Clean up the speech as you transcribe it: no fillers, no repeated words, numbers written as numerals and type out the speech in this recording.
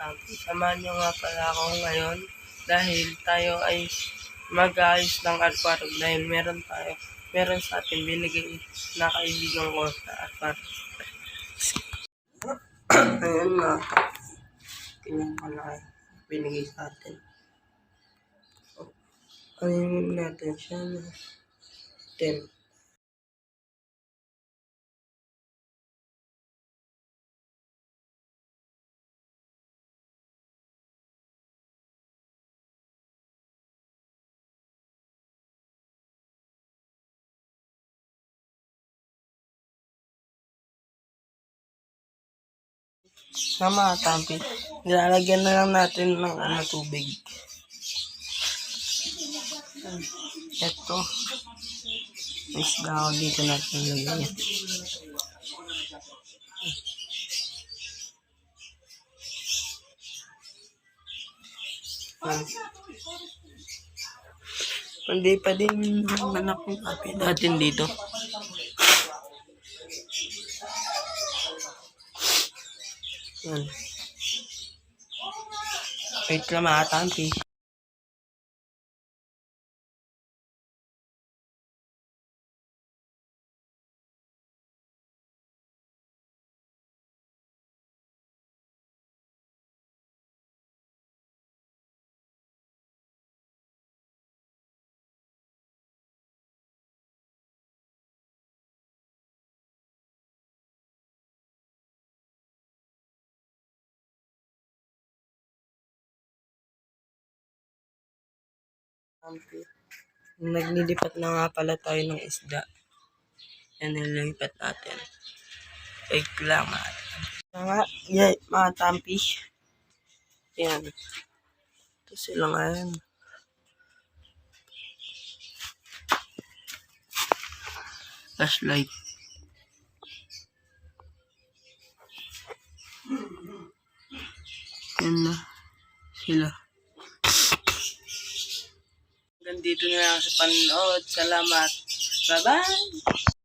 tampi. Samahan niyo nga pala ako ngayon dahil tayo ay mag-ayos ng aquarium dahil meron sa atin binigay na kaibigan ko sa aquarium. Ayun nga. Tingnan pala binigay sa atin. Ayun natin siya na 10. Sa mga tampi, nilalagyan na lang natin ng tubig. Ito, may isda ako dito natin lagyan. Hindi pa din manak yung kape natin dito. Yan. Wait lang mga tampi. Naglilipat na nga pala tayo ng isda. Yan, nililipat natin. Wait lang mga tampi. Yan. Ito sila ngayon. Flashlight. Yan na sila. Ganito na lang sa panood. Salamat. Bye-bye!